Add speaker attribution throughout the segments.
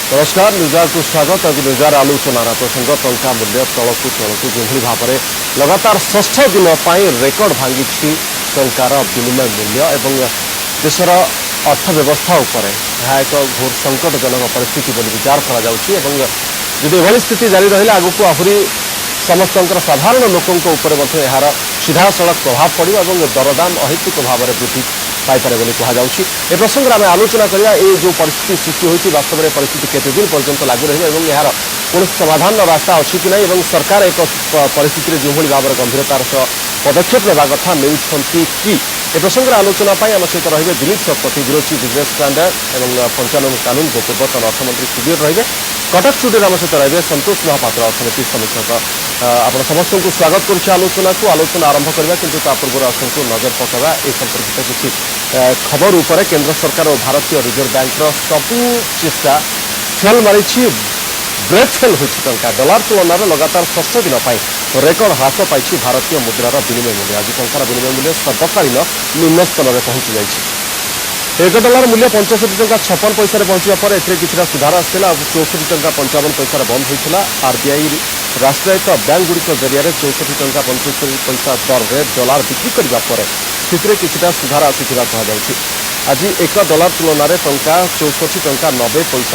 Speaker 1: नमस्कार न्यूजार को स्वागत। आज न्यूजार आलोचनार प्रसंग टंका मूल्य तलकू तलकू जो भाव में लगातार षष्ठ दिन रेकर्ड भांगी टंकार विनिमय मूल्य एवं देशर अर्थव्यवस्था उपर यह एक घोर संकटजनक परिस्थिति बोली विचार कर स्थिति जारी रहा आग को आहरी समस्त साधारण लोकों यार सीधासख प्रभाव पड़ो और दरदाम अहेतुक भाव में वृद्धि पाइपे बोली कहुच्छी। ए प्रसंग में आम आलोचना करवा जो परिस्थिति सृष्टि होती वास्तव में परिस्थिति केते दिन पर्यंत लागू रही यार कौन समाधान रास्ता अच्छी कि नहीं और सरकार एक परिस्थिति जो भाव में गंभीरतार सह पदक्षेप नेबा कथा नेउछंती कि ए प्रसंग आलोचना आम सहित रही Dilip Satpathy bureau chief business standard और पंचानन कानून को पूर्वतन अर्थमंत्री स्टूडियो रही कटक स्टूडियो आम सहित रही संतोष महापात्र अर्थनीति समीक्षक। आप समस्त को स्वागत करुच्छे आलोचना आरंभ करवा किंतु ता पूर्व आसतु नजर पकड़ा ए संपर्कित किसी खबर उपर केंद्र सरकार और भारतीय रिजर्व बैंक सबू चेष्टा फेल मारी ब्रेक फेल होता डॉलर तुलन लगातार षष्ठ दिन रेकर्ड ह्रास पाई भारतीय मुद्रार विनिमय मूल्य। आज टंकार विनिमय मूल्य सर्वकालीन निम्न स्तर में पहुंची जाइए। एक डॉलर मूल्य 65.56 पहुंचा पर किसी सुधार आसाला 64.55 बंद होता। आरबीआई राष्ट्रायत्त बैंक गुड़िक जरिया 64.75 दर में डॉलर बिक्री करने पर स्थिति किसी सुधार आसाला कहुच्छी। आज एक डॉलर तुलन में टंका 64.90 खोली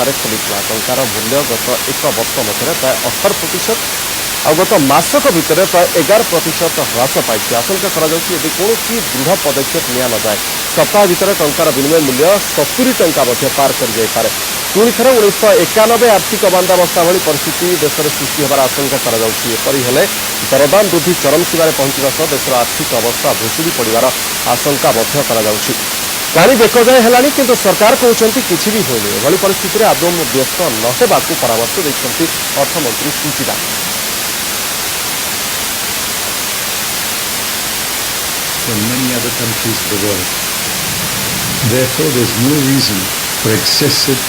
Speaker 1: टंकार मूल्य गत एक वर्ष मध्य प्राय 18% और गत मासक भितर प्राय 11% ह्रास पाई। आशंका कौन दृढ़ पदक्षेप नि न जाए सप्ताह भितर टंकार विनिमय मूल्य 70 टंका पार कर जापे। पुणी थे 1991 आर्थिक मांदावस्था भली परिस्थिति देश में सृष्टि होबार आशंका करें दरदाम वृद्धि चरम सीमार पहुंचा सह देशर आर्थिक अवस्था भुशुड़ी पड़ार आशंका कहानी बेक जाए है कि सरकार कहते किसी भी होनी एभली परिस्थिति में आदौ व्यस्त न होगा परामर्श देते अर्थमंत्री Sitharaman.
Speaker 2: From many other countries of the world. Therefore, there is no reason for excessive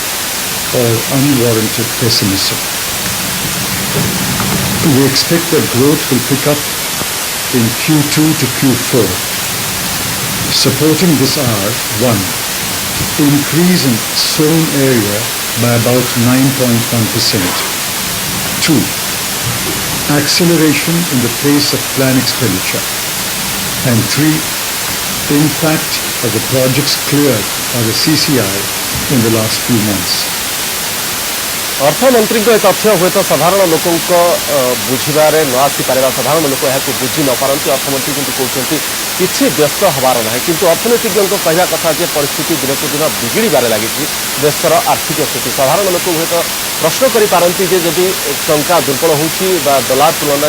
Speaker 2: or unwarranted pessimism. We expect that growth will pick up in Q2 to Q4. Supporting this are 1. Increase in sown area by about 9.1%. 2. Acceleration in the pace of plan expenditure. And 3. Impact of the projects cleared by the CCI in the last few months.
Speaker 1: अर्थमंत्री तथ्य हुए तो साधारण लोक बुझे न आसीपार साधारण लोक बुझी न पारती अर्थमंत्री किंतु कहते किसी व्यस्त हबार ना किंतु अर्थनीतिज्ञों कहवा कथा जे परिस्थिति दिन को दिन बिगिड़बार लगी देशर आर्थिक स्थिति साधारण लोक हुए तो प्रश्न करपारती जदि टंका दुर्बल होची डॉलर तुलन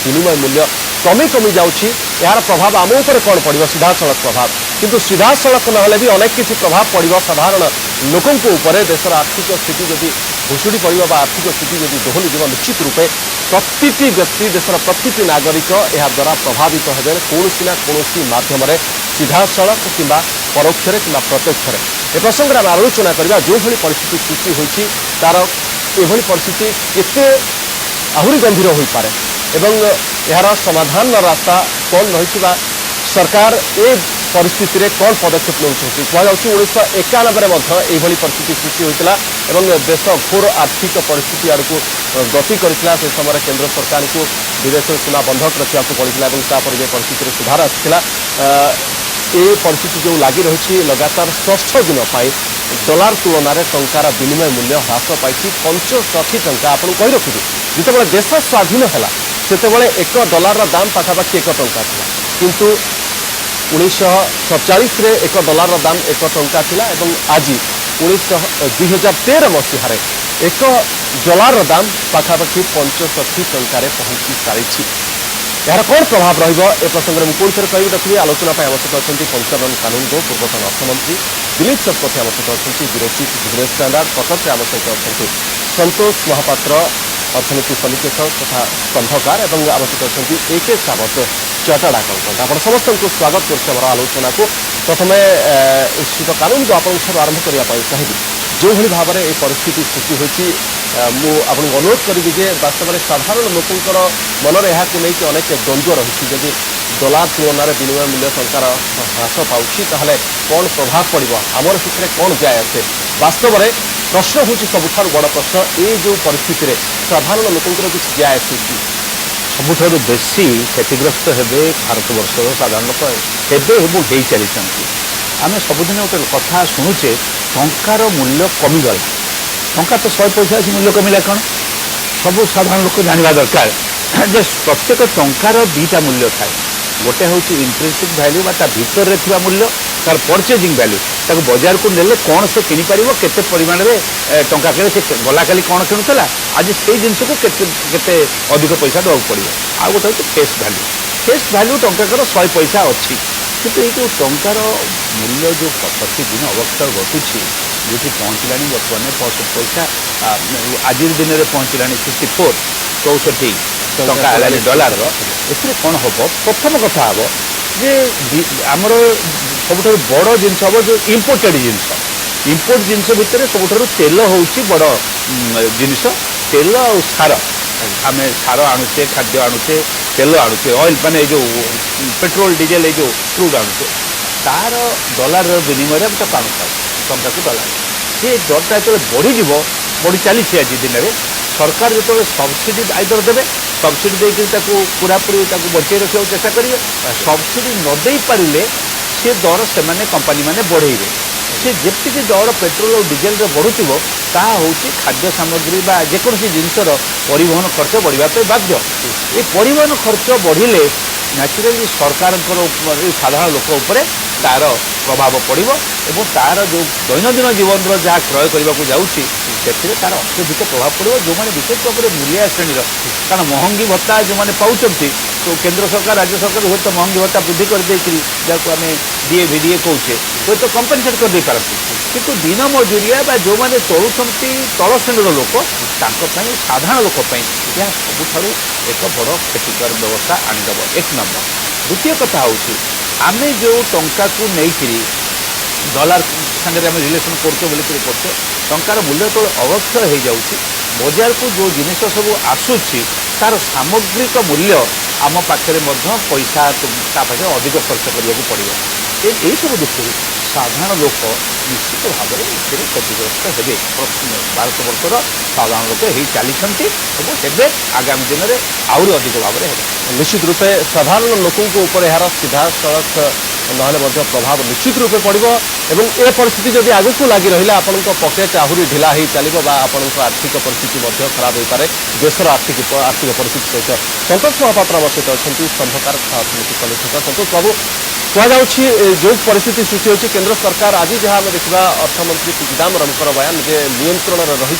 Speaker 1: विनिमय मूल्य कमी कमी जाऊँगी यार प्रभाव आम उपर कौन पड़ो सीधासख प्रभाव किंतु सीधासख ना भी अनेक किसी प्रभाव पड़ो साधारण लोकों उपर देशर आर्थिक स्थिति जदि भुशुड़ी पड़ो आर्थिक स्थिति जदि दोहली जीव निश्चित रूपे प्रति व्यक्ति देशर प्रति नागरिक यह द्वारा प्रभावित हेबे कौन ना कौन माध्यम सीधासख कि परोक्ष कि प्रत्यक्ष। ए प्रसंग में आलोचना करवा जो भली परिस्थिति सृष्टि होती तार एभली परिस्थिति केते आहरी गंभीर हो पारे एवं यार समाधान रास्ता कौन रही सरकार ए परिस्थिति रे कौन पदक्षेप नौकरी कहुच्छी। 1991 में परिस्थिति सृष्टि होता और देश घोर आर्थिक परिस्थिति आड़ को गति करता से समय केंद्र सरकार को विदेश सीमा बंधक रखा पड़ता और परिस्थिति सुधार आसाला। ये परिस्थिति जो लगी रही लगातार षष्ठ दिन डॉलर तुलन में टंकार विनिमय मूल्य ह्रास पाई 65 टंका। आपको कही रखुद जिते देश स्वाधीन है से एक डॉलर दाम पाखापाखि 1 टंका था किंतु 1947 रे 1 डॉलर दाम 1 टंका थिला एवं आज 2013 मसीह 1 डॉलर दाम पाखापाखि 65 टंकार पहुंची सारी। यार कौन प्रभाव रही प्रसंग में पुणी थे कह रखी आलोचना आम सहित अच्छा पंचानन कानून को पूर्वतन अर्थमंत्री दिलीप शतपथी आम सहित अच्छा bureau chief business standard Cuttack आम सहित अच्छा संतोष महापात्र अर्थनीति समीक्षक तथा स्तंभकार और आम सहित अच्छा AK सावत चार्टर्ड अकाउंटेंट। आप समस्त को स्वागत कर आलोचना को प्रथम उचित कानून को आपको आरंभ करने चाहिए जो भली भाव में परिस्थिति सृष्टि होती मुझे अनुरोध करी जे वास्तव में साधारण लोकंर मन में यहाँ नहीं अनेक द्वंद्व रही जदि डॉलर तुलन में विनिमय मूल्य टंकार ह्रास पाँच कौन प्रभाव पड़ो आमर से कौन जाए आसे वास्तव में प्रश्न हूँ सबुठ बड़ प्रश्न ये जो परिस्थिति साधारण लोकंर किसी जाए आसूची
Speaker 3: सबुठारु बेसी क्षतिग्रस्त हेबे भारतवर्षर साधारण लोक हेबे এবং ହେଇ ଚାଲିଛନ୍ତି। ଆମେ ସବୁଦିନ ଗୋଟେ କଥା ଶୁଣୁଛେ ଟଙ୍କାର ମୂଲ୍ୟ କମିଗଲା। ଟଙ୍କା ତ 100 ପଇସା ଅଛି, ମୂଲ୍ୟ କମିଲା କ'ଣ? ସବୁ ସାଧାରଣ ଲୋକ ଜାଣିବା ଦରକାର ଯେ ପ୍ରତ୍ୟେକ ଟଙ୍କାର ଦୁଇଟା ମୂଲ୍ୟ ଥାଏ। ଗୋଟେ ହେଉଛି ଇଣ୍ଟ୍ରେନ୍ସିକ୍ ଭ୍ୟାଲ୍ୟୁ ବା ତା ଭିତରେ ଥିବା ମୂଲ୍ୟ, ତାର ପରଚେଜିଂ ଭ୍ୟାଲ୍ୟୁ, ତାକୁ ବଜାରକୁ ନେଲେ କ'ଣ ସେ କିଣିପାରିବ, କେତେ ପରିମାଣରେ ଟଙ୍କା କିଣେ, ସେ ଗଲା କାଲି କ'ଣ କିଣୁଥିଲା, ଆଜି ସେଇ ଜିନିଷକୁ କେତେ କେତେ ଅଧିକ ପଇସା ଦେବାକୁ ପଡ଼ିବ। ଆଉ ଗୋଟେ ହେଉଛି ଫେସ୍ ଭ୍ୟାଲ୍ୟୁ। ଫେସ୍ ଭ୍ୟାଲ୍ୟୁ ଟଙ୍କାଙ୍କର 100 ପଇସା ଅଛି, କିନ୍ତୁ ଏଇ ଯେଉଁ ଟଙ୍କାର ମୂଲ୍ୟ ଯେଉଁ ପ୍ରତିଦିନ ଅବକ୍ଷୟ ଘଟୁଛି, ଯେଉଁଠି ପହଞ୍ଚିଲାଣି ବର୍ତ୍ତମାନ 65 ପଇସା, ଆଜିର ଦିନରେ ପହଞ୍ଚିଲାଣି 64 64 ଟଙ୍କା ହେଲାଣି ଡଲାରର। ଏଥିରେ କ'ଣ ହେବ? ପ୍ରଥମ କଥା ହେବ ଯେ ଆମର ସବୁଠାରୁ ବଡ଼ ଜିନିଷ ହେବ ଯେଉଁ ଇମ୍ପୋର୍ଟେଡ୍ ଜିନିଷ। ଇମ୍ପୋର୍ଟ ଜିନିଷ ଭିତରେ ସବୁଠାରୁ ତେଲ ହେଉଛି ବଡ଼ ଜିନିଷ। ତେଲ ଆଉ ସାର, ଆମେ ସାର ଆଣୁଛେ, ଖାଦ୍ୟ ଆଣୁଛେ, ତେଲ ଆଣୁଛେ, ଅଏଲ ମାନେ ଏଇ ଯେଉଁ ପେଟ୍ରୋଲ ଡିଜେଲ, ଏଇ ଯେଉଁ କ୍ରୁଡ୍ ଆଣୁଛେ, ତାର ଡଲାରର ବିନିମୟରେ ଆମେ ତାକୁ ଆଣୁଥାଉ ଟଙ୍କାକୁ ଡଲାର। ସେ ଦରଟା ଯେତେବେଳେ ବଢ଼ିଯିବ, ବଢ଼ି ଚାଲିଛି ଆଜି ଦିନରେ, ସରକାର ଯେତେବେଳେ ସବସିଡି ଆଇଦର ଦେବେ, ସବସିଡି ଦେଇକି ତାକୁ ପୁରାପୁରି ତାକୁ ବଞ୍ଚେଇ ରଖିବାକୁ ଚେଷ୍ଟା କରିବେ। ସବସିଡି ନ ଦେଇପାରିଲେ ସେ ଦର ସେମାନେ କମ୍ପାନୀମାନେ ବଢ଼େଇବେ। ସେ ଯେତିକି ଦର ପେଟ୍ରୋଲ ଆଉ ଡିଜେଲରେ ବଢ଼ୁଥିବ, ତାହା ହେଉଛି ଖାଦ୍ୟ ସାମଗ୍ରୀ ବା ଯେକୌଣସି ଜିନିଷର ପରିବହନ ଖର୍ଚ୍ଚ ବଢ଼ିବା ପାଇଁ ବାଧ୍ୟ। ଏ ପରିବହନ ଖର୍ଚ୍ଚ ବଢ଼ିଲେ ନ୍ୟାଚୁରାଲି ସରକାରଙ୍କର ସାଧାରଣ ଲୋକ ଉପରେ ତାର ପ୍ରଭାବ ପଡ଼ିବ ଏବଂ ତାର ଯେଉଁ ଦୈନନ୍ଦିନ ଜୀବନର ଯାହା କ୍ରୟ କରିବାକୁ ଯାଉଛି ସେଥିରେ ତାର ଅତ୍ୟଧିକ ପ୍ରଭାବ ପଡ଼ିବ। ଯେଉଁମାନେ ବିଶେଷ ଭାବରେ ମୂଲିଆ ଶ୍ରେଣୀର, କାରଣ ମହଙ୍ଗି ଭତ୍ତା ଯେଉଁମାନେ ପାଉଛନ୍ତି, ତ କେନ୍ଦ୍ର ସରକାର ରାଜ୍ୟ ସରକାର ହୁଏତ ମହଙ୍ଗି ଭତ୍ତା ବୃଦ୍ଧି କରିଦେଇକରି, ଯାହାକୁ ଆମେ DA କହୁଛେ, ହୁଏତ କମ୍ପେନସେଟ୍ କରିଦେଇପାରନ୍ତି, କିନ୍ତୁ ଦିନ ମଜୁରିଆ ବା ଯେଉଁମାନେ ଚଳୁଛନ୍ତି ତଳ ଶ୍ରେଣୀର ଲୋକ, ତାଙ୍କ ପାଇଁ, ସାଧାରଣ ଲୋକ ପାଇଁ ଏହା ସବୁଠାରୁ ଏକ ବଡ଼ କ୍ଷତିକର ବ୍ୟବସ୍ଥା ଆଣିଦେବ, 1 ନମ୍ବର। ଦ୍ୱିତୀୟ କଥା ହେଉଛି ଆମେ ଯେଉଁ ଟଙ୍କାକୁ ନେଇକରି ଡଲାର ସାଙ୍ଗରେ ଆମେ ରିଲେସନ୍ କରୁଛେ ବୋଲିକରି କରୁଛେ, ଟଙ୍କାର ମୂଲ୍ୟ ଯେତେବେଳେ ଅବକ୍ଷୟ ହୋଇଯାଉଛି, ବଜାରକୁ ଯେଉଁ ଜିନିଷ ସବୁ ଆସୁଛି ତାର ସାମଗ୍ରିକ ମୂଲ୍ୟ ଆମ ପାଖରେ ମଧ୍ୟ ପଇସା ତା ପାଖରେ ଅଧିକ ଖର୍ଚ୍ଚ କରିବାକୁ ପଡ଼ିବ। ଏହିସବୁ ଦୃଷ୍ଟିରୁ ସାଧାରଣ ଲୋକ ନିଶ୍ଚିତ ଭାବରେ ଏଥିରେ କ୍ଷତିଗ୍ରସ୍ତ ହେବେ। ଭାରତବର୍ଷର ସାଧାରଣ ଲୋକ ହେଇ ଚାଲିଛନ୍ତି ଏବଂ ହେବେ, ଆଗାମୀ ଦିନରେ ଆହୁରି ଅଧିକ ଭାବରେ ହେବେ।
Speaker 1: निश्चित रूपे साधारण लोकों ऊपर यार सीधा सड़क नहले प्रभाव निश्चित रूपे पड़ो एवं ए परिस्थिति जदि आगक लगी रहा आपण पकेट आहरी ढिला हो चलो आपण आर्थिक परिस्थिति खराब हो पारे देशर आर्थिक परिस्थिति सहित संतोष महापात्र आम सहित अच्छा स्तंभकार तथा अर्थनीति समीक्षक संतोष बाबू कहुच्छी जो परिस्थिति सृष्टि होती केंद्र सरकार आज जहाँ आम देखा अर्थमंत्री पी चिदम्बरमकर बयान जे नियंत्रण रही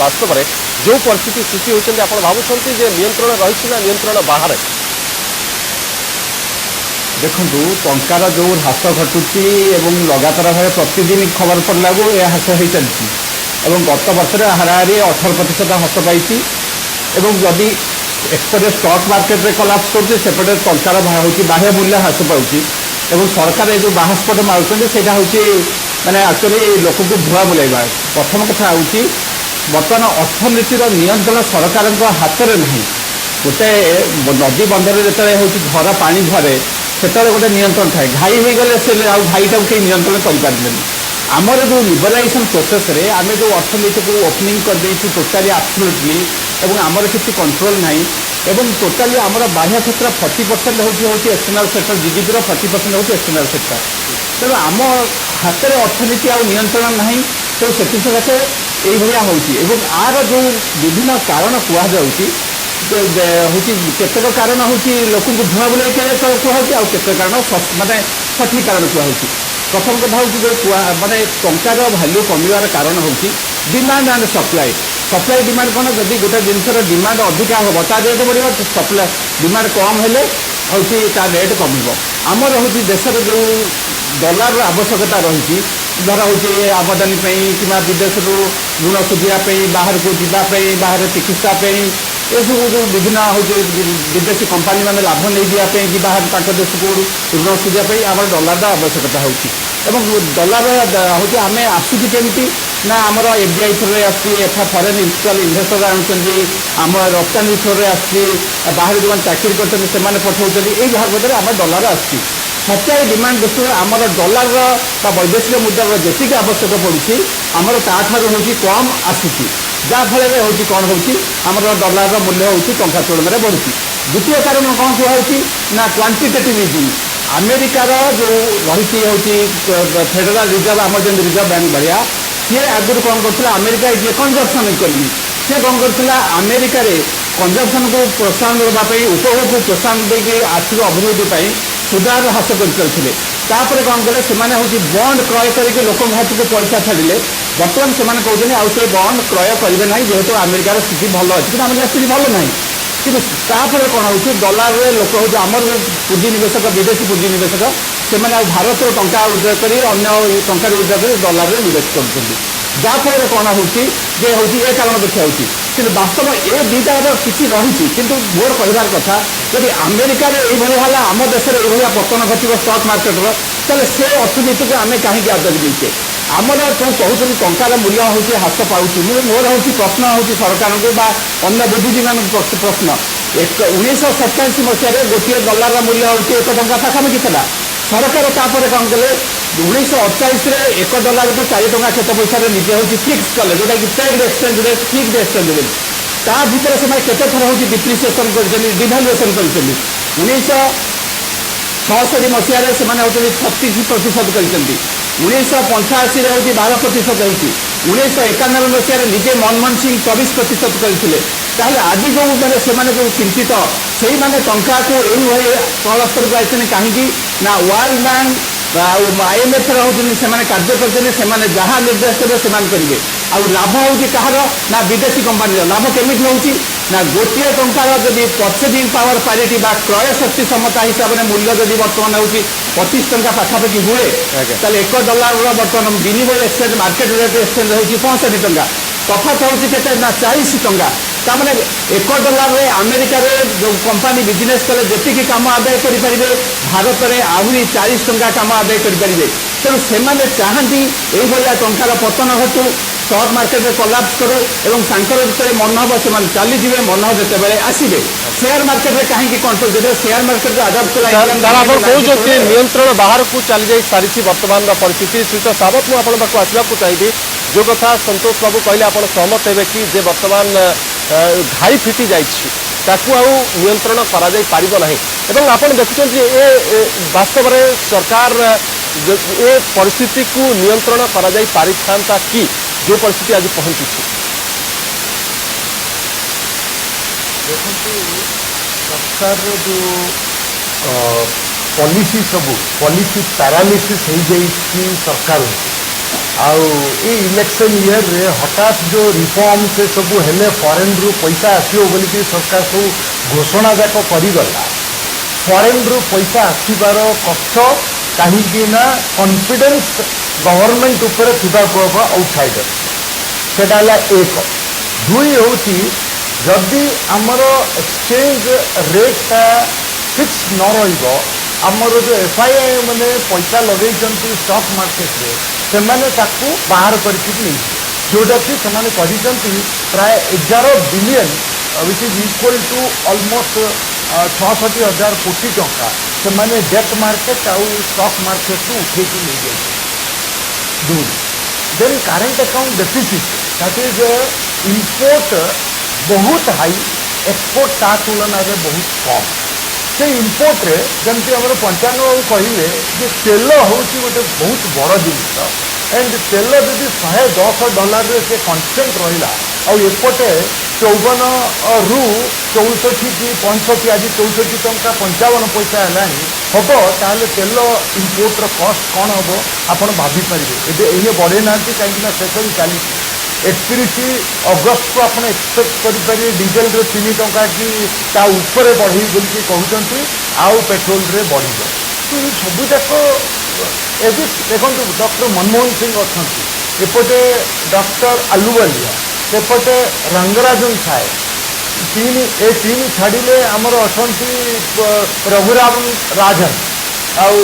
Speaker 1: वास्तव में जो परिस्थिति सृष्टि होती आप भावुं नियंत्रण रही ना नियंत्रण बाहर
Speaker 4: देखु टंकार जो ह्रास घटुची लगातार भाव प्रतिदिन खबर पड़ा यह ह्रास हो चलती गत वर्ष हाराहारी 18% ह्रास पाई जदि एक्सपोर्ट स्टॉक मार्केट में कलाप्स करपटे टंकार हूँ बाह्य मूल्य ह्रास पाँच सरकार ये जो बाहास्पट मार्च से माने एक्चुअली लोक को भुआ बुलाइबा। प्रथम कथा हूँ बर्तमान अर्थनीतिर नियंत्रण सरकार हाथ में ना गोटे नदी बंधर जो घर पा घरे से गोटे नियंत्रण थाए घाई हो गले से घाईटा कहीं नियंत्रण करें आमर जो लिबराइजेशन प्रोसेस रे आम जो अर्थनीति को ओपनिंग कर देइछु टोटाली एब्सोल्युटली एवं आमर किसी कंट्रोल नहीं एवं टोटाली आमर बाह्य क्षेत्र 40% होची एक्सटर्नल सेक्टर जीडीपी 40% होची एक्सटर्नल सेक्टर तेणु आम हाथ में अर्थनीति आ नियंत्रण नहीं तो से यही हूँ आर जो विभिन्न कारण कहुच्छी केतेक कारण हूँ लोक धुआ बुलाई कहूँ केते कारण माने सठिक कारण कहूँ। प्रथम कथा हूँ जो माने टंकार भैल्यू कमिवार कारण हूँ demand and supply supply demand कौन जदि गोटे जिनसर डिमांड अधिका हम ता रेट बढ़ सप्लाई डिमांड कम हेले हूँ रेट कम आमर हूँ देशर जो डॉलर आवश्यकता रही धर हूँ आमदानी कि विदेश ऋण सुझापी बाहर को जावाई बाहर चिकित्सा ये सब जो विभिन्न हूँ विदेशी कंपानी मैंने लाभ नहीं दिखापी कि बाहर देश को ऋण सुझापी आम डॉलर आवश्यकता होती डॉलर हूँ आम आसूँ केमती ना आमर एफडीआई थ्रो आसा फरेन इंस्टल इनभेस्टर आम रप्तानी थ्रो बाहर जो चाकरी करते पठाऊँ यही भागवत आम डॉलर आसी सप्लाई डिमांड दृष्टि आमर डॉलर वैदेशिक मुद्रार जी आवश्यक पड़ुछि आमर ताठार हूँ कम आसूची जहाँफल हूँ कौन होमर डॉलर मूल्य हूँ टंका तुलन में बढ़ुची। द्वितीय कारण कौन कहूँ ना क्वांटिटेटिव इजिंग अमेरिकार जो रही हूँ फेडराल रिजर्व आम जो रिजर्व बैंक भाया सी आगुरी कौन कर America is a consumption economy सी कौन कर अमेरिका कंजप्शन को प्रोत्साहन देवाई उपभोग को प्रोत्साहन देकर आर्थिक अभिवृद्धि सुधार हास करते तापर कौन कले से बंड क्रय करके लोक हाथ को पैसा छाड़े बर्तमान से कहते आउ से बंड क्रय करेंगे ना जेहेतु अमेरिकार स्थिति भल अच्छी कि अमेरिका स्थिति भल ना कि कौन हो डॉलर लोक हूँ आमर पुंजीनिवेशक विदेशी पुंजीनिवेशक से भारत टंका उद्योग कर टंका उद्योग कर डॉलर में निवेश कर जहाँफल कौन हूँ ये कारण देखा कि वास्तव ये दुईटार किसी रही कि मोर कहबार कथा यदि अमेरिकार ये आम देश में ये पतन घटव स्टक मार्केटर तेल से अर्थनीति को आम कहीं आदर देचे आमर जो कहते टंकार मूल्य हूँ ह्रास पाँच मोर हूँ प्रश्न हूँ सरकार को अन्य बुद्धिजीवी प्रश्न 1987 मसीह गोटे डॉलर मूल्य हूँ 1 टंका पाखापाखि था सरकार तापर कौन कले 1948 1 डॉलर को 4 टंका केत पैसा निजे हूँ फिक्स कले जोटा कि paid exchange rate fix exchange rate ता भर से केते थर हूँ डिप्रिसिएसन कर डिभालुएसन कर 1966 मसीह से 36% कर 1985 हूँ 12% होती 1991 मसीह निजे मनमोहन सिंह 24% करते आज जो मैंने जो चिंतित से मैंने टंका को यही तल स्तर को आते कहीं ना वर्ल्ड बैंक IMF से कार्य करते जहाँ निर्देश देवे से करेंगे आ लाभ हूँ कहार ना विदेशी कंपानी लाभ केमी हूँ ना गोटे टंकार जब परचेजिंग पावर पारिटी क्रय शक्ति क्षमता हिसाब से मूल्य जब बर्तमान हूँ 25 टंका पाखापाखि हुए ताले 1 डॉलर बर्तमान विनिमय एक्सचेंज मार्केट रेट एक्सचेंज हूँ 65 टंका तफात हूँ के 40 टंका ताने 1 डॉलर में अमेरिका जो कंपानी बिजनेस कले जी कम आदाय करेंगे भारत में आहरी 40 टंका कम आदाय करेंगे तेणु से चाहती यही टंकार पतन घटू स्टक मार्केट में कोलाप्स करू और सांकर जो मन हम से चलीजे मन जिते आसवे शेयर मार्केट में कहीं कंट्रोल जो शेयर मार्केट अडप्ट
Speaker 1: कहते नियंत्रण बाहर को चली जा सारी बर्तमान परिस्थिति श्रीत सावत मुझे पाक आसवाक चाहिए जो कथा संतोष बाबू कहले आप सहमत हे कि जे बर्तमान घाई फिटी जाकू आउ नियंत्रण करा जाई पारिबो नाही एवं आपण देखुछन जे ए वास्तव में सरकार ए परिस्थिति को नियंत्रण करा जाई पारिथांता कि जो परिस्थिति आज पहुंची
Speaker 2: देखो सरकार जो पॉलिसी सब पॉलिसी पैरालिसिस हो जाइए सरकार आउ इलेक्शन ईयर रे हठात जो रिफॉर्म से सब हेले फॉरेन रु पैसा आसो बोलिकी सरकार सब घोषणा जाक करगला फॉरेन रु पैसा आसबार कष्ट कहीं कॉन्फिडेंस गवर्नमेंट उपर आउटसाइडर सेटा एक दुई हूँ जदि आमर एक्सचेंज रेटा फिक्स न रमर जो FII मैंने पैसा लगे स्टॉक मार्केट रे से बाहर करके जोटा कि प्राय 11 billion which is equal to almost 66,000 कोटी टंका से डेट मार्केट आउ स्टॉक मार्केट रू उठे नहीं जाए दुई then current account deficit that is import बहुत हाई एक्सपोर्ट ता तुलन में बहुत कम से इम्पोर्ट रे जमती आम पंचांग बाबू कहे कि तेल हूँ गोटे बहुत बड़ जिन एंड तेल जब $110 से कन्स्टेंट रहा आउपटे 54 रु 64 कि 65 आज 64 टंका 55 पैसा है हम ताले तेल इम्पोर्टर कस्ट कौन हम आप भापारे ये बढ़े ना कहीं से चली 31 अगस्त को आप एक्सपेक्ट करेंगे डीजेल रे 3 टंका कि ऊपर बढ़ी बोलिकी कहते आउ पेट्रोल रे बढ़ तो ये सबूक एवं देखो डॉक्टर मनमोहन सिंह अच्छा एपटे डॉक्टर आलुवालिया सेपटे रंगराजन साय तीन छाड़े आमर अच्छा रघुराम राजन आउ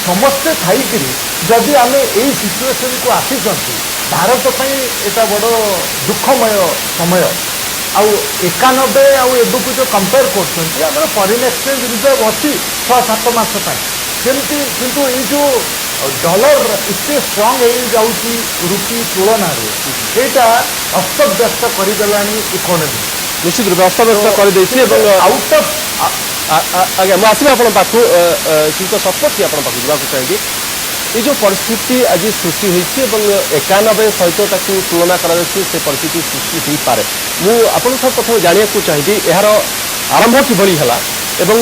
Speaker 2: समस्ते थी जदि आम यही सिचुएशन को आसी भारत एटा बड़ दुखमय समय आउ 91 आउ एबकू जो कंपेयर कर फॉरेन एक्सचेंज रिजर्व अच्छी 6-7 मास
Speaker 5: ସେମିତି କିନ୍ତୁ ଏଇ ଯୋଉ ଡଲର ଏତେ ଷ୍ଟ୍ରଙ୍ଗ ହେଇଯାଉଛି ରୁପି ତୁଳନାରେ ସେଇଟା ଅସ୍ତବ୍ୟସ୍ତ କରିଦେଲାଣି ଇକୋନୋମି
Speaker 1: ନିଶ୍ଚିତ ରୂପେ ଅସ୍ତବ୍ୟସ୍ତ କରିଦେଇଛି ଏବଂ
Speaker 5: ଆଉଟ୍ ଅଫ୍
Speaker 1: ଆଜ୍ଞା ମୁଁ ଆସିବି ଆପଣଙ୍କ ପାଖକୁ ଶ୍ରୀଯୁକ୍ତ ଶତପଥୀ ଆପଣଙ୍କ ପାଖକୁ ଯିବାକୁ ଚାହିଁବି এই যে পরিস্থিতি আজ সৃষ্টি হয়েছে এবং 91 সহিত তাকে তুলনা করা যাচ্ছে সে পরিস্থিতি সৃষ্টি হয়ে পড়ে মু আপনার প্রথমে জাঁয়া চাহিদি এর আরম্ভ কিভাবে হল এবং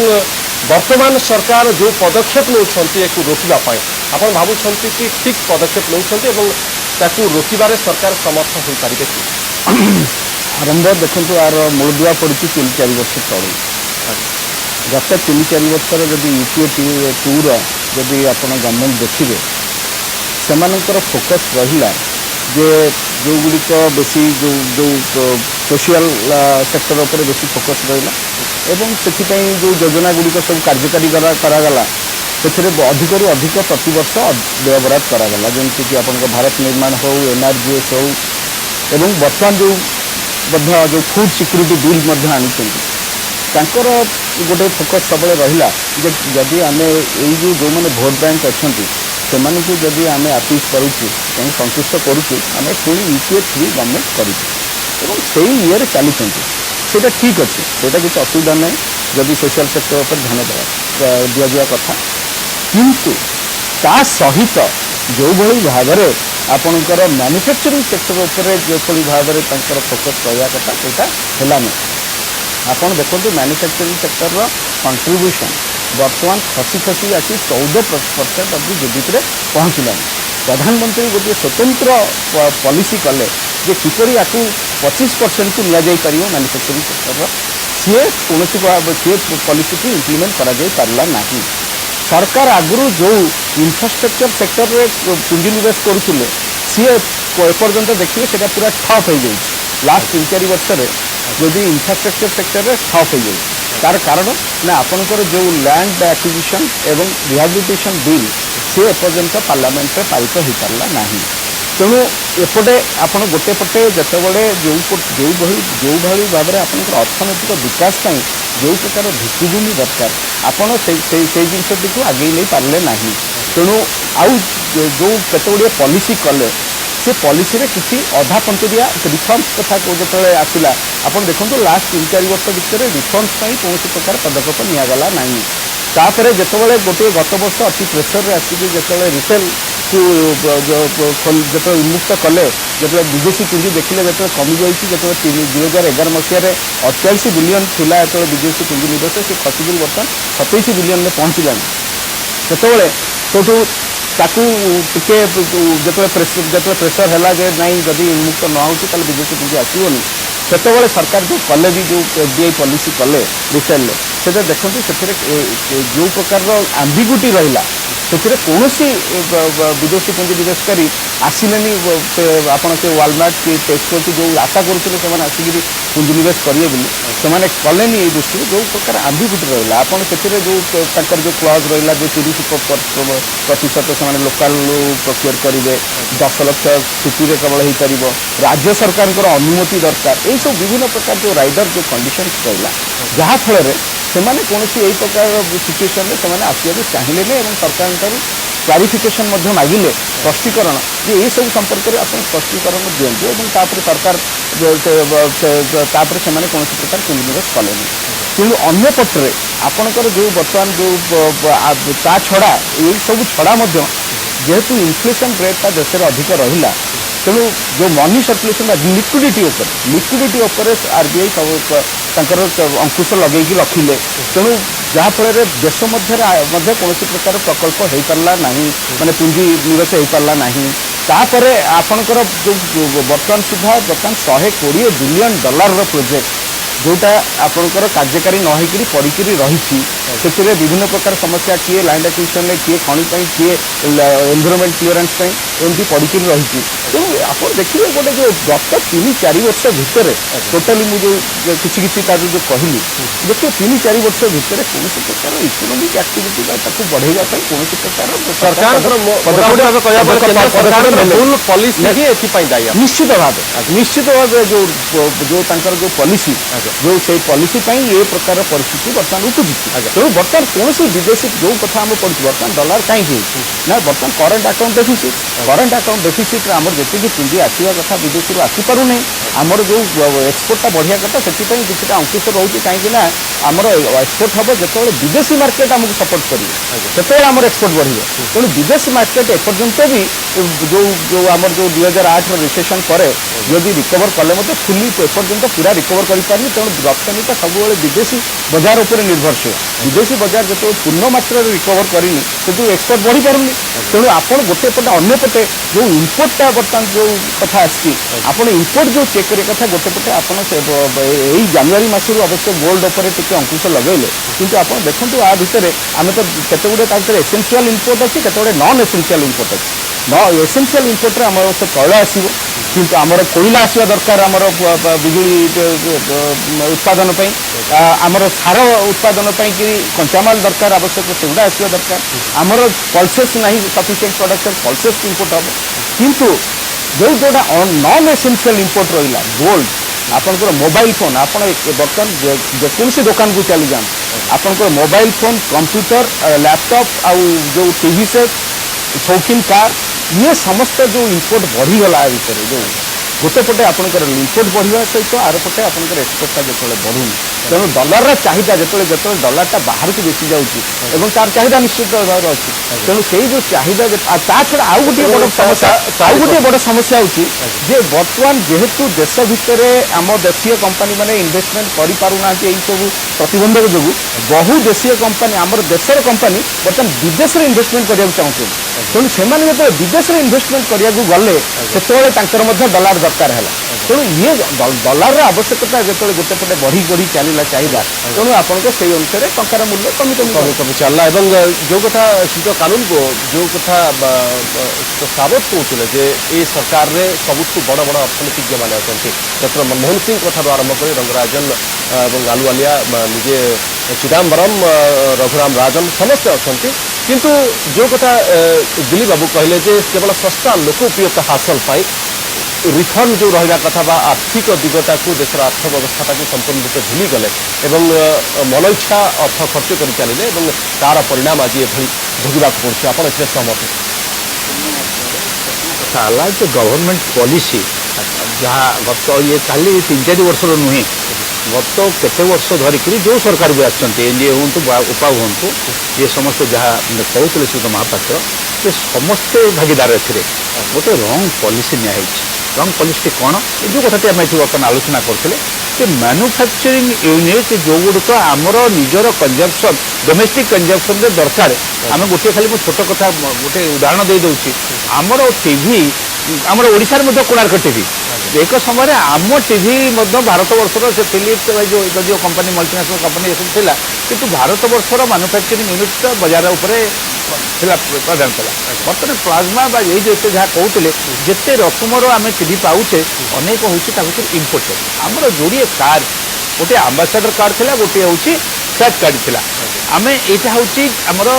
Speaker 1: বর্তমান সরকার যে পদক্ষেপ নেউছেন একটু রোকিবা আপনার ভাবুছেন কি ঠিক পদক্ষেপ নেউছেন এবং তাকে রোকিবার সরকার সমর্থ হয়ে পারে কি
Speaker 3: ଆରମ୍ଭ ଦେଖନ୍ତୁ ଆର ମୂଳଦୁଆ ପଡ଼ିଛି 3-4 ବର୍ଷ ତଳୁ ଗତ 3-4 ବର୍ଷର ଯଦି ୟୁପିଏ 2ର ଯଦି ଆପଣ ଗଭର୍ଣ୍ଣମେଣ୍ଟ ଦେଖିବେ ସେମାନଙ୍କର ଫୋକସ୍ ରହିଲା ଯେ ଯେଉଁଗୁଡ଼ିକ ବେଶୀ ଯେଉଁ ସୋସିଆଲ ସେକ୍ଟର ଉପରେ ବେଶୀ ଫୋକସ୍ ରହିଲା ଏବଂ ସେଥିପାଇଁ ଯେଉଁ ଯୋଜନା ଗୁଡ଼ିକ ସବୁ କାର୍ଯ୍ୟକାରୀ କରାଗଲା ସେଥିରେ ଅଧିକରୁ ଅଧିକ ପ୍ରତିବର୍ଷ ବ୍ୟୟବରାଦ କରାଗଲା ଯେମିତିକି ଆପଣଙ୍କ ଭାରତ ନିର୍ମାଣ ହେଉ ଏନ୍ଆର୍ଜିଏସ୍ ହେଉ ଏବଂ ବର୍ତ୍ତମାନ ଯେଉଁ ଫୁଡ୍ ସିକ୍ୟୁରିଟି ବିଲ୍ ମଧ୍ୟ ଆଣିଛନ୍ତି ତାଙ୍କର ଗୋଟେ ଫୋକସ୍ ସବୁବେଳେ ରହିଲା ଯେ ଯଦି ଆମେ ଏଇ ଯେଉଁମାନେ ଭୋଟ୍ ବ୍ୟାଙ୍କ ଅଛନ୍ତି ସେମାନଙ୍କୁ ଯଦି ଆମେ ଆপিଲ୍ କରୁଛୁ ତାଙ୍କୁ ସନ୍ତୁଷ୍ଟ କରୁଛୁ ଆମେ ପୁଣି ୟୁପିଏ 3 ଗଭର୍ଣ୍ଣମେଣ୍ଟ କରୁଛୁ ଏବଂ ସେଇ ଇଏରେ ଚାଲୁଛନ୍ତି ସେଇଟା ଠିକ୍ ଅଛି ସେଇଟା କିଛି ଅସୁବିଧା ନାହିଁ ଯଦି ସୋସିଆଲ ସେକ୍ଟର ଉପରେ ଧ୍ୟାନ ଦିଆଯିବା କଥା କିନ୍ତୁ ତା ସହିତ ଯେଉଁଭଳି ଭାବରେ ଆପଣଙ୍କର ମ୍ୟାନୁଫ୍ୟାକ୍ଚରିଂ ସେକ୍ଟର ଉପରେ ଯେଭଳି ଭାବରେ ତାଙ୍କର ଫୋକସ୍ ରହିବା କଥା ସେଇଟା ହେଲାନି ଆପଣ ଦେଖନ୍ତୁ ମ୍ୟାନୁଫ୍ୟାକ୍ଚରିଂ ସେକ୍ଟରର କଣ୍ଟ୍ରିବ୍ୟୁସନ୍ ବର୍ତ୍ତମାନ ଖସି ଖସି ଆସି 14% ଅବ୍ଦି ଜିଡିପିରେ ପହଞ୍ଚିଲାଣି ପ୍ରଧାନମନ୍ତ୍ରୀ ଗୋଟିଏ ସ୍ୱତନ୍ତ୍ର ପଲିସି କଲେ ଯେ କିପରି ୟାକୁ 25%କୁ ନିଆଯାଇପାରିବ ମ୍ୟାନୁଫ୍ୟାକ୍ଚରିଂ ସେକ୍ଟରର ସିଏ କୌଣସି ପଲିସିକୁ ଇମ୍ପ୍ଲିମେଣ୍ଟ କରାଯାଇପାରିଲା ନାହିଁ ସରକାର ଆଗରୁ ଯେଉଁ ଇନଫ୍ରାଷ୍ଟ୍ରକ୍ଚର ସେକ୍ଟରରେ ପୁଞ୍ଜିନିବେଶ କରୁଥିଲେ ସିଏ ଏପର୍ଯ୍ୟନ୍ତ ଦେଖିବେ ସେଇଟା ପୁରା ଠପ୍ ହେଇଯାଇଛି ଲାଷ୍ଟ 3-4 ବର୍ଷରେ ଯଦି ଇନଫ୍ରାଷ୍ଟ୍ରକ୍ଚର ସେକ୍ଟରରେ ଠପ୍ ହେଇଯାଇଛି ତାର କାରଣ ନା ଆପଣଙ୍କର ଯେଉଁ ଲ୍ୟାଣ୍ଡ ଆକ୍ୱିଜିସନ୍ ଏବଂ ରିହାବିଲିଟେସନ୍ ବିଲ୍ ସେ ଏପର୍ଯ୍ୟନ୍ତ ପାର୍ଲାମେଣ୍ଟରେ ପାରିତ ହୋଇପାରିଲା ନାହିଁ ତେଣୁ ଏପଟେ ଆପଣ ଗୋଟେ ପଟେ ଯେତେବେଳେ ଯେଉଁଭଳି ଭାବରେ ଆପଣଙ୍କର ଅର୍ଥନୈତିକ ବିକାଶ ପାଇଁ ଯେଉଁ ପ୍ରକାର ଭିତ୍ତିଭୂମି ଦରକାର ଆପଣ ସେଇ ଜିନିଷଟିକୁ ଆଗେଇ ନେଇପାରିଲେ ନାହିଁ ତେଣୁ ଆଉ ଯେଉଁ କେତେଗୁଡ଼ିଏ ପଲିସି କଲେ ସେ ପଲିସିରେ କିଛି ଅଧା ପନ୍ତରିଆ ରିଫର୍ମସ୍ କଥା ଯେତେବେଳେ ଆସିଲା ଆପଣ ଦେଖନ୍ତୁ ଲାଷ୍ଟ 3-4 ବର୍ଷ ଭିତରେ ରିଫର୍ମସ୍ ପାଇଁ କୌଣସି ପ୍ରକାର ପଦକ୍ଷେପ ନିଆଗଲା ନାହିଁ ତାପରେ ଯେତେବେଳେ ଗୋଟିଏ ଗତ ବର୍ଷ ଅତି ପ୍ରେସରରେ ଆସିକି ଯେତେବେଳେ ରିଟେଲକୁ ଯେତେବେଳେ ଉନ୍ମୁକ୍ତ କଲେ ଯେତେବେଳେ ବିଦେଶୀ ପୁଞ୍ଜି ଦେଖିଲେ ଯେତେବେଳେ କମିଯାଇଛି ଯେତେବେଳେ 2011 ମସିହାରେ 48 ବିଲିୟନ ଥିଲା ଯେତେବେଳେ ବିଦେଶୀ ପୁଞ୍ଜି ନିବେଶ ସେ ଖସିକିରି ବର୍ତ୍ତମାନ 27 ବିଲିୟନରେ ପହଞ୍ଚିଲାଣି ସେତେବେଳେ ସେଇଠୁ ତାକୁ ଟିକେ ଯେତେବେଳେ ପ୍ରେସର ହେଲା ଯେ ନାଇଁ ଯଦି ଉନ୍ମୁକ୍ତ ନ ହେଉଛି ତାହେଲେ ବିଦେଶୀ ପୁଞ୍ଜି ଆସିବନି ସେତେବେଳେ ସରକାର ଯେଉଁ କଲେ ବି ଯେଉଁ ଏଫ୍ଡିଆଇ ପଲିସି କଲେ ରିଟେଲରେ ସେଟା ଦେଖନ୍ତୁ ସେଥିରେ ଯେଉଁ ପ୍ରକାରର ଆମ୍ବିଗୁଟି ରହିଲା ସେଥିରେ କୌଣସି ବିଦେଶୀ ପୁଞ୍ଜି ନିବେଶକାରୀ ଆସିଲେନି ଆପଣ ସେ ୱାଲମାର୍ଟ କି ଟେସ୍କୋ କି ଯେଉଁ ଆଶା କରୁଥିଲେ ସେମାନେ ଆସିକିରି ପୁଞ୍ଜିନିବେଶ କରିବେ ବୋଲି ସେମାନେ କଲେନି ଏଇ ଦୃଷ୍ଟିରୁ ଯେଉଁ ପ୍ରକାର ଆମ୍ବିଗୁଟି ରହିଲା ଆପଣ ସେଥିରେ ଯେଉଁ ତାଙ୍କର ଯେଉଁ କ୍ଲଜ୍ ରହିଲା ଯେ 30% ସେମାନେ ଲୋକାଲରୁ ପ୍ରୋକ୍ୟୁର କରିବେ 10 ଲକ୍ଷ ସିଟିରେ କେବଳ ହେଇପାରିବ ରାଜ୍ୟ ସରକାରଙ୍କର ଅନୁମତି ଦରକାର ଏଇସବୁ ବିଭିନ୍ନ ପ୍ରକାର ଯେଉଁ ରାଇଡର ଯେଉଁ କଣ୍ଡିସନ୍ସ ରହିଲା ଯାହାଫଳରେ ସେମାନେ କୌଣସି ଏଇ ପ୍ରକାର ସିଚୁଏସନରେ ସେମାନେ ଆସିବାକୁ ଚାହିଁଲେନି ଏବଂ ସରକାରଙ୍କଠାରୁ କ୍ଲାରିଫିକେସନ୍ ମଧ୍ୟ ମାଗିଲେ ସ୍ପଷ୍ଟୀକରଣ ଯେ ଏସବୁ ସମ୍ପର୍କରେ ଆପଣ ସ୍ପଷ୍ଟୀକରଣ ଦିଅନ୍ତୁ ଏବଂ ତାପରେ ସରକାର ତାପରେ ସେମାନେ କୌଣସି ପ୍ରକାର ପୁଞ୍ଜିନିବେଶ କଲେନି କିନ୍ତୁ ଅନ୍ୟପଟରେ ଆପଣଙ୍କର ଯେଉଁ ବର୍ତ୍ତମାନ ଯେଉଁ ତା ଛଡ଼ା ଏଇସବୁ ଛଡ଼ା ମଧ୍ୟ ଯେହେତୁ ଇନଫ୍ଲେସନ୍ ରେଟ୍ଟା ଦେଶରେ ଅଧିକ ରହିଲା ତେଣୁ ଯେଉଁ ମନି ସର୍କୁଲେସନ୍ ବା ଲିକ୍ୱିଡିଟି ଉପରେ RBI ସବୁ ତାଙ୍କର ଅଙ୍କୁଶ ଲଗେଇକି ରଖିଲେ ତେଣୁ ଯାହାଫଳରେ ଦେଶ ମଧ୍ୟରେ ମଧ୍ୟ କୌଣସି ପ୍ରକାର ପ୍ରକଳ୍ପ ହେଇପାରିଲା ନାହିଁ ମାନେ ପୁଞ୍ଜି ନିବେଶ ହେଇପାରିଲା ନାହିଁ ତାପରେ ଆପଣଙ୍କର ଯେଉଁ ବର୍ତ୍ତମାନ 120 ବିଲିୟନ ଡଲାରର ପ୍ରୋଜେକ୍ଟ ଯେଉଁଟା ଆପଣଙ୍କର କାର୍ଯ୍ୟକାରୀ ନ ହେଇକିରି ପଡ଼ିକିରି ରହିଛି ସେଥିରେ ବିଭିନ୍ନ ପ୍ରକାର ସମସ୍ୟା କିଏ ଲ୍ୟାଣ୍ଡ ଆକ୍ୱିଜିସନ୍ରେ କିଏ ଖଣି ପାଇଁ କିଏ ଏନଭାଇରନମେଣ୍ଟ କ୍ଲିୟରାନ୍ସ ପାଇଁ ଏମିତି ପଡ଼ିକିରି ରହିଛି ତେଣୁ ଆପଣ ଦେଖିବେ ଗୋଟେ ଯେଉଁ ଗତ 3-4 ବର୍ଷ ଭିତରେ ଟୋଟାଲି ମୁଁ ଯେଉଁ କିଛି ତାର ଯେଉଁ କହିଲି ଦେଖିବେ 3-4 ବର୍ଷ ଭିତରେ କୌଣସି ପ୍ରକାର ଇକୋନୋମିକ୍ ଆକ୍ଟିଭିଟି ତାକୁ ବଢ଼େଇବା ପାଇଁ କୌଣସି ପ୍ରକାର
Speaker 1: ସରକାରଙ୍କର ପଲିସି ହିଁ ଏଥିପାଇଁ ଦାୟୀ
Speaker 3: ନିଶ୍ଚିତ ଭାବେ ଯେଉଁ ତାଙ୍କର ଯେଉଁ ପଲିସି जो से पॉलिसी ये प्रकार परिस्थिति बर्तमान उपजी तेणु बर्तमान कौन विदेशी जो कथा आम पढ़ु बर्तमान डॉलर कहीं ना बर्तमान करंट अकाउंट डेफिसिट आमर जी पुंजी आसवा कथा विदेश आसीपार नहीं आमर जो एक्सपोर्टा बढ़िया कथा से किसी अंकुश रोचे कहीं आमर एक्सपोर्ट हम जो विदेशी मार्केट आमको सपोर्ट करेंगे से आम एक्सपोर्ट बढ़ तेणु विदेशी मार्केट एपर्यंत भी जो जो आम जो 2008 रिसेसन पर यदि रिकवर कले फुली एपर्यंत पूरा रिकवर कर पारे तेणु रप्तानीटा सब विदेशी बजार उपर निर्भरशील विदेशी बजार जो पूर्ण मात्रा रिकवर करनी से एक्सपोर्ट बढ़ी पारुनी तेणु आपड़ गोटे पटे अन्य पटे जो इम्पोर्टा बर्तमान जो कथा आप इम्पोर्ट जो चेक करिया कथा गोटे पटे आपई जानुरी मसरू अवश्य गोल्ड उपर टिके अंकुश लगेले किंतु आप देखो आ भितर आम तो केते गुडे एसेंशियल इम्पोर्ट अच्छी केते नॉन एसेंशियल इम्पोर्ट अच्छी एसेंशियल इम्पोर्ट आम से तैल आसो किंतु आमर कोयला आसवा दरकार आमर बिजुली उत्पादन आमर सार उत्पादन कि कंचामाल दरकार आवश्यक सेगुड़ा आसवा दरकार आमर पल्सेस ना सफिशिएंट प्रोडक्शन पल्सेस इम्पोर्ट हम किंतु जो जोटा नॉन एसेंशियल इम्पोर्ट रहा गोल्ड आपंकर मोबाइल फोन आप बर्तमान जेकोसी दुकान को चली जाए आपंकर मोबाइल फोन कंप्यूटर लैपटॉप आउ जो टीवी सेट शौकीन कार ये समस्त जो इम्पोर्ट बढ़ीगला भितर जो गोटे पटे आपंकर इम्पोर्ट बढ़ा सहित आर पटे आपंकर एक्सपोर्टा जो बढ़ुनी तेणु डॉलर चाहिदा जो डॉलरटा बाहर को बेसी जाऊँगी तार चाहिदा निश्चित भाव अच्छी तेणु से जो चाहिदा छड़ा आउ गोटे बड़ समस्या होची बर्तमान जेहेतु देश भितर आम देशीय कंपनी मैंने इन्वेस्टमेंट करना सब प्रतिबंधक जो बहु देशीय कंपनी आम देशर कंपनी बर्तमान विदेश में इन्वेस्टमेंट करने चाहूँ तेणु से विदेश में इन्वेस्टमेंट करने गले से डॉलर दरकार है तेणु ये डॉलर आवश्यकता जो गोटे पटे बढ़ी बढ़ी चलला चाहिए तेणु आपको से अनुसार टंकार मूल्य कमी कमी
Speaker 1: कमी चलला जो कथा शीत कानून को जो कथा सावत कहते जे ये सरकार रे सबुठ बड़ बड़ अर्थनीतिज्ञ मैंने अच्छा डॉक्टर मनमोहन सिंह कथार आरंभ कर रंगराजन और आलुवालिया निजे चिदम्बरम रघुराम राजन समस्ते अच्छा किंतु जो कथा दिलीप बाबू कहले जे केवल सस्ता लोकप्रियता हासिल पाई रिफर्म जो रहा कथा बा आर्थिक दिगटा को देशर अर्थव्यवस्था को संपूर्ण रूपे भूली गले एवं मन इच्छा अर्थ खर्च कर चलिए तार परिणाम आज ये भोगवा पड़े आप सहमत
Speaker 3: साला जो गवर्नमेंट पॉलिसी जहाँ गत ये खाली 3-4 वर्ष नुहे गत केते वर्ष धरिक जो सरकार भी आएनडीए हूँ उपा हूँ ये समस्त जहाँ कहते श्रीत महापात्र ये समस्ते भागीदार गोटे रंग पॉलिसी नियाई रंग पॉलिसी कौन जो कथाटी आम ये बर्तमान आलोचना करते मैन्युफैक्चरिंग यूनिट जो गुड़िक आमर निजर कंजम्पशन डोमेस्टिक कंजम्पशन दरकार आम गोटे खाली छोट कथा गोटे उदाहरण दे दूसरी आमर टीवी आमर ओडिशा कोणार्क टीवी एक समय आम टीवी भारत वर्षर से फिलिप्स जो जो कंपनी मल्टीनेशनल कंपनी सब थिला किंतु भारत वर्षर मैन्युफैक्चरिंग यूनिट बजार उपरे प्रदान कला बर्तमान प्लाज्मा ये जो जहाँ कहते जिते रकमर आम टीवी पाऊे अनेक हूँ इम्पोर्टेड आमर जोड़े कार गोटे आम्बासाडर कार्ड थी गोटे हूँ फ्लैट कार्ड थी आम यहाँ हूँ आमर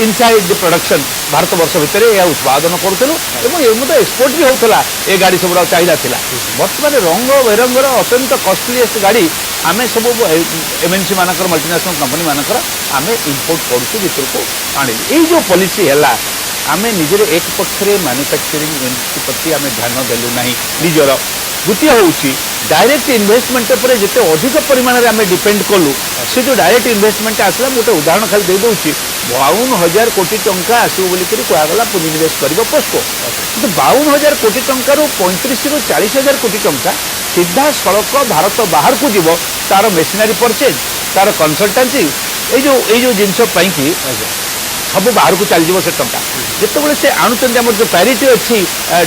Speaker 3: इनसाइड प्रोडक्शन भारत वर्ष भितर यह उत्पादन करूँ और एक्सपोर्ट भी होता ये गाड़ी सब चाहिदा था बर्तमान रंग बेरंगर अत्यंत कस्टलीएस्ट गाड़ी आम सब एमएनसी मानकर मल्टीनेशनल कंपनी मानकर आम इम्पोर्ट करूँ भितर को आने ये जो पॉलिसी है आम निजे एक पक्षरे मैन्युफैक्चरिंग यूनिट प्रति आम ध्यान देलु ना निजर द्वितीय हूँ डायरेक्ट इन्वेस्टमेंट पर जिते अधिक परिमाण में आम डिपेंड कलु से जो डायरेक्ट इन्वेस्टमेंट आसला गोटे उदाहरण खाली दे दूसरी 52,000 कोटी टंका आसो बोली कहगला पुंजीनिवेश कर पोस्को कि 52,000 कोटी टंकार 35 ରୁ 40,000 कोटी टंका सीधा सड़क भारत बाहर को जीव तार मेसिनारी परचेज तार कनसल्टांसी ये जिनस सब बाहर को चल से टंका जिते से आणुचंदी आम जो पैरिटी अच्छी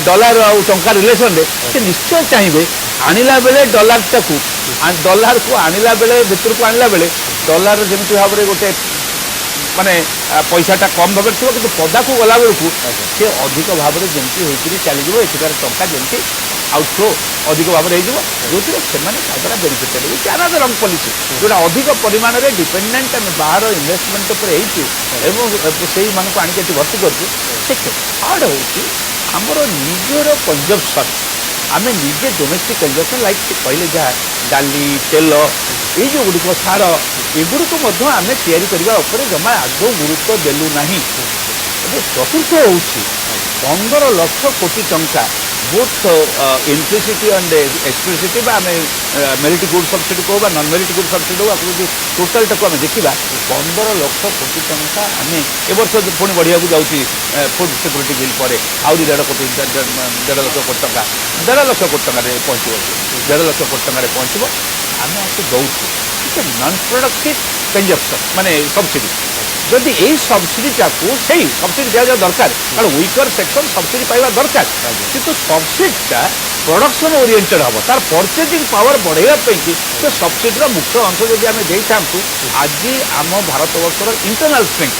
Speaker 3: डॉलर और टंका रिलेसन से निश्चय चाहिए आणला बेले डॉलर को आणला बेले भितर को आणला बेले डॉलर जमी भाव में गोटे माने पैसाटा कम भाव थी कि पदा को गला बेलू सी अधिक भाव में जमी होकर चलीज एठार टंका जमी आउटफ्लो अधिक भाव में हो जो से बेनिफिट है अनादर रंग पॉलिसी जोटा अधिक परिमाण में डिपेंडेंट आम बाहर इन्वेस्टमेंट पर से मानक आणिक भर्ती कर हार्ड हूँ आमर निजर कंजम्पशन आम निजे डोमेस्टिक कंजम्पशन लाइक कहले जहाँ डाली तेल ये जो गुड़िक सार एगुड़िक आम या जमा आदौ गुरुत्व देलु ना। चतुर्थ हूँ 15 लाख कोटी टंका बोथ इम्प्लिसिटी एंड एक्सप्लिसिटी आम मेरिट गुड सब्सिडी कहू नन मेरिट गुड सब्सिडी हो टोटाल टाक आम देखा 15 लाख कोटी टंका आम ए वर्ष पुणी बढ़िया जाऊँगी फूड सिक्यूरीटी बिल पर आहरी 1.5 कोटी 1.5 लक्ष कोटी टंका 1.5 लक्ष कोटी टंका पहुँचो 1.5 लक्ष कोटी टंका पहुँचो आम आपको दौर नन प्रोडक्टिव कंजप्शन माने सब्सिडी जदि यही सब्सिडीटा को सही सब्सिडी दिया दरकार कारण वीकर सेक्शन सब्सिडी पाइबा दरकार किंतु सब्सिडीटा प्रोडक्शन ओरिएंटेड हम तार परचेजिंग पावर बढ़ाई से सब्सिडीर मुख्य अंश जब आम दे था आज आम भारतवर्षर इंटरनाल स्ट्रेंथ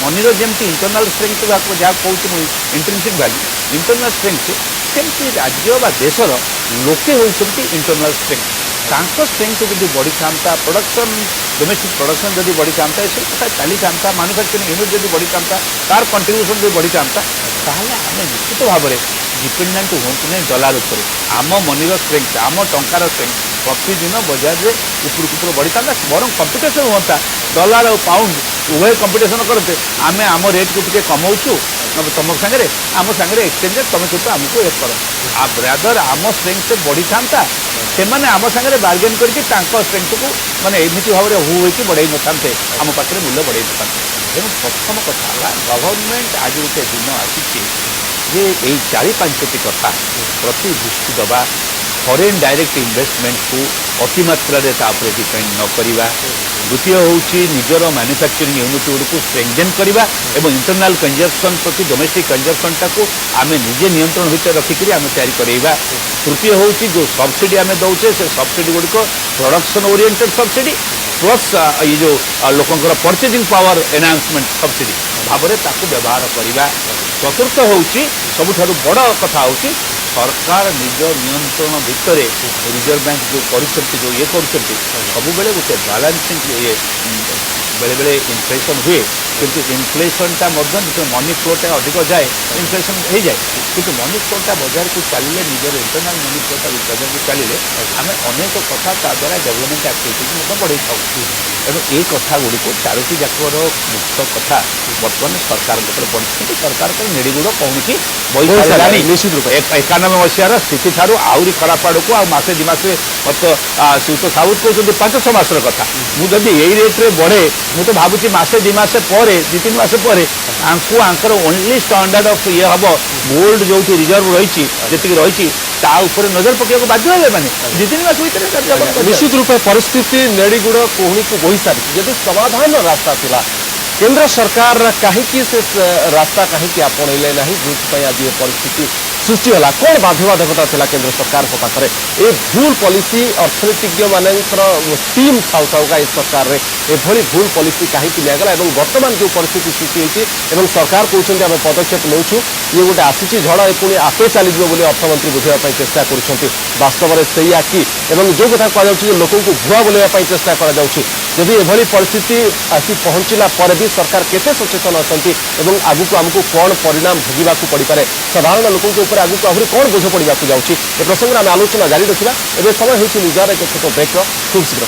Speaker 3: मनीर जमी इंटरनाल स्ट्रेंथ जहाँ कहूँ इंट्रिंसिक वैल्यू इंटरनाल स्ट्रेंथ सेमती राज्य बा देशर लोके होती इंटरनाल स्ट्रेंथ स्ट्रेंथ जब बढ़ी था प्रोडक्शन डोमेस्टिक प्रोडक्शन जब बढ़ी था सब कथा चली था मैन्युफैक्चरिंग यूनिट जब बढ़ी था तार कंट्रीब्यूशन जब बढ़ी था आम निश्चित भाव में डिपेंडेंट हूँ नहीं डॉलर उपर आम मनीर स्ट्रेंथ आम टंकार स्ट्रेंथ प्रतिदिन बजार में उपरू बढ़ी था बर कंपिटिशन हाँ डॉलर और पाउंड उभय कंपिटिशन करते आम आम रेट को टे कमाऊँ तुम सागर आम सागर एक्सचेंज तुम कितु आमको एक कर रादर आम स्ट्रेंथ बढ़ी था से आम सागर बार्गेन करके स्ट्रेंथ को माने एमती भाव में हु हो बढ़ाई न था आम पाखे मूल्य बढ़ाई न था तेणु प्रथम कथा गवर्नमेंट आज गोटे दिन आसी जे यही 4-5टी कथा प्रति दृष्टि दबा फॉरेन डायरेक्ट इन्वेस्टमेंट को अतिमात्रा डिपेंड न करवा द्वितीय हूँ निजर मैन्युफैक्चरिंग यूनिट गुड़ को स्ट्रेंथेन करवा एवं इंटरनाल कंजप्शन प्रति डोमेस्टिक कंजप्शन टाक आम निजे नियंत्रण भितर रखिक आम तैयारी करवा तृतीय हूँ जो सब्सिडी आम दौचे से सब्सिडी गुड़िक प्रोडक्शन ओरिएंटेड सब्सिडी प्लस ये जो लोकंर परचेजिंग पावर एनहांसमेंट सब्सिडी भाव में व्यवहार करवा चतुर्थ हूँ सबुठ बड़ कथा हूँ सरकार निज नियंत्रण भितर रिजर्व बैंक जो जो ये कर सब बेले गोटे बैलेंसिंग ये बेले बेले इनफ्लेशन हुए किंतु इनफ्लेशनटा मनी फ्लोटा अधिक जाए इनफ्लेशन हो जाए किंतु मनी फ्लोटा बजार को चलिए निजर इंटरनाल मनी फ्लोटा बजार को चलिए आम अनेक कथा द्वारा डेवलपमेंट एक्टिविटी बढ़ाई था तेणु ये कथा गुड़ी को 4टी जाकर मुख्य कथा बर्तमान सरकार पड़ी सरकार नेड़ीगुड़ कौन कि बही 91 मसीहार स्थिति ठार आहरी खराब आड़ को आसे 2 मास श्रीयुत साउथ कहते 5-6 मासर कथा मुझे यही रेट्रे बढ़े मुझे भावुँ मसे 2 मास 2-3 मास आंकर ओनली स्टैंडर्ड ऑफ ये हम गोल्ड जो रिजर्व रही जी नजर पकड़ बाध्य हे मैंने 2-3 मास भर
Speaker 1: निश्चित रूप परिस्थिति नेड़ीगुड़ कोहनी को बोही सारी जब समाधान रास्ता थिला केंद्र सरकार कहीं से रास्ता कहीं आपणले ना जो आज ये परिस्थिति सृष्टि है कौन बाध्यबाधकता था केंद्र सरकार पाखे ये भूल पॉलिसी अर्थनीतिज्ञ मान टीम थाउ थाउका इस सरकार में एभली भूल पॉलिसी कहीं निगला बर्तमान जो परिस्थिति सृष्टि होती सरकार कहते आम पदक्षेप नौ ये गोटे आसी झड़ पुणी आपे चलीज अर्थमंत्री बुझाई चेष्टा करस्तव में सैया कि जो कथा कहुच्छे लोक भुआ बुलाइवाई चेष्टा करी एभली परिस्थिति आसी पहुंचला पर भी सरकार केते सचेतन अच्छा आगू आमको कौन परिणाम भोगवा पड़ पारे साधारण लोकों ऊपर आगू आहरी कौन बोझ पड़ा जाऊँगी ए प्रसंग में आम आलोचना जारी रखा एवं समय हो एक छोट ब्रेक खूब शीघ्र